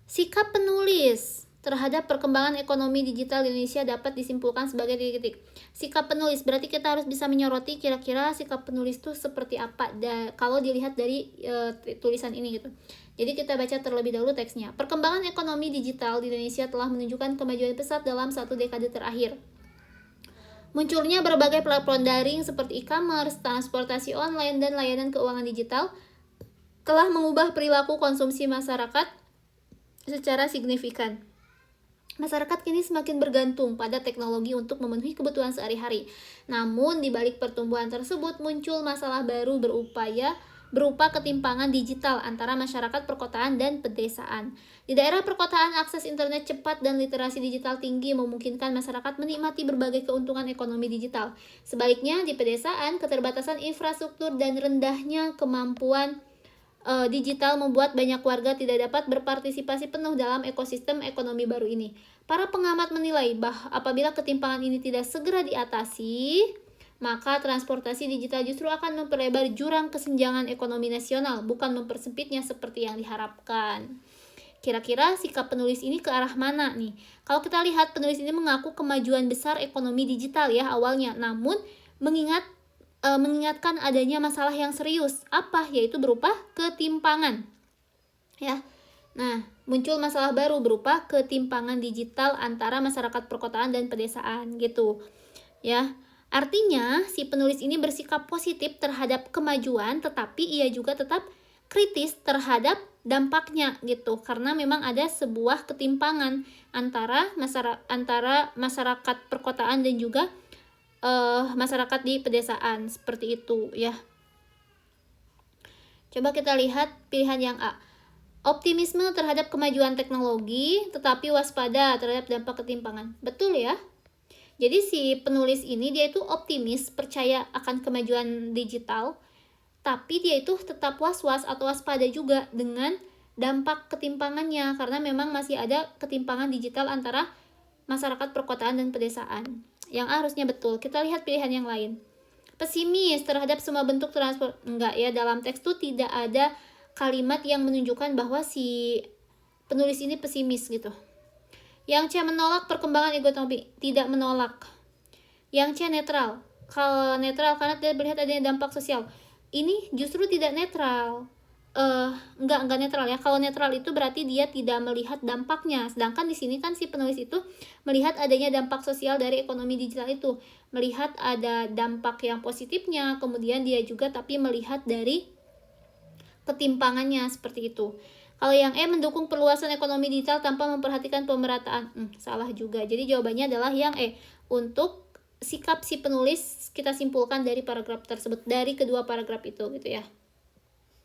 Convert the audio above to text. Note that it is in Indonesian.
Sikap penulis terhadap perkembangan ekonomi digital di Indonesia dapat disimpulkan sebagai titik-titik. Sikap penulis berarti kita harus bisa menyoroti kira-kira sikap penulis itu seperti apa kalau dilihat dari tulisan ini gitu. Jadi kita baca terlebih dahulu teksnya. Perkembangan ekonomi digital di Indonesia telah menunjukkan kemajuan pesat dalam 1 dekade terakhir. Munculnya berbagai platform daring seperti e-commerce, transportasi online, dan layanan keuangan digital telah mengubah perilaku konsumsi masyarakat secara signifikan. Masyarakat kini semakin bergantung pada teknologi untuk memenuhi kebutuhan sehari-hari. Namun, di balik pertumbuhan tersebut muncul masalah baru berupa ketimpangan digital antara masyarakat perkotaan dan pedesaan. Di daerah perkotaan, akses internet cepat dan literasi digital tinggi memungkinkan masyarakat menikmati berbagai keuntungan ekonomi digital. Sebaliknya, di pedesaan, keterbatasan infrastruktur dan rendahnya kemampuan digital membuat banyak warga tidak dapat berpartisipasi penuh dalam ekosistem ekonomi baru ini. Para pengamat menilai bahwa apabila ketimpangan ini tidak segera diatasi, maka transportasi digital justru akan memperlebar jurang kesenjangan ekonomi nasional, bukan mempersempitnya seperti yang diharapkan. Kira-kira sikap penulis ini ke arah mana nih? Kalau kita lihat, penulis ini mengaku kemajuan besar ekonomi digital ya awalnya, namun mengingatkan adanya masalah yang serius, yaitu berupa ketimpangan ya. Nah, muncul masalah baru berupa ketimpangan digital antara masyarakat perkotaan dan pedesaan gitu ya. Artinya si penulis ini bersikap positif terhadap kemajuan, tetapi ia juga tetap kritis terhadap dampaknya gitu, karena memang ada sebuah ketimpangan antara masyarakat perkotaan dan juga masyarakat di pedesaan, seperti itu ya. Coba kita lihat pilihan yang A. Optimisme terhadap kemajuan teknologi, tetapi waspada terhadap dampak ketimpangan. Betul ya? Jadi si penulis ini dia itu optimis, percaya akan kemajuan digital, tapi dia itu tetap was-was atau waspada juga dengan dampak ketimpangannya, karena memang masih ada ketimpangan digital antara masyarakat perkotaan dan pedesaan. Yang A harusnya betul. Kita lihat pilihan yang lain. Pesimis terhadap semua bentuk transport. Enggak ya, dalam teks itu tidak ada kalimat yang menunjukkan bahwa si penulis ini pesimis gitu. Yang C menolak perkembangan ekonomi. Tidak menolak. Yang C netral. Kalau netral karena tidak melihat adanya dampak sosial. Ini justru tidak netral. Enggak netral ya. Kalau netral itu berarti dia tidak melihat dampaknya. Sedangkan di sini kan si penulis itu melihat adanya dampak sosial dari ekonomi digital itu. Melihat ada dampak yang positifnya, kemudian dia juga tapi melihat dari ketimpangannya seperti itu. Kalau yang E mendukung perluasan ekonomi digital tanpa memperhatikan pemerataan. Salah juga. Jadi jawabannya adalah yang E. Untuk sikap si penulis kita simpulkan dari paragraf tersebut, dari kedua paragraf itu gitu ya.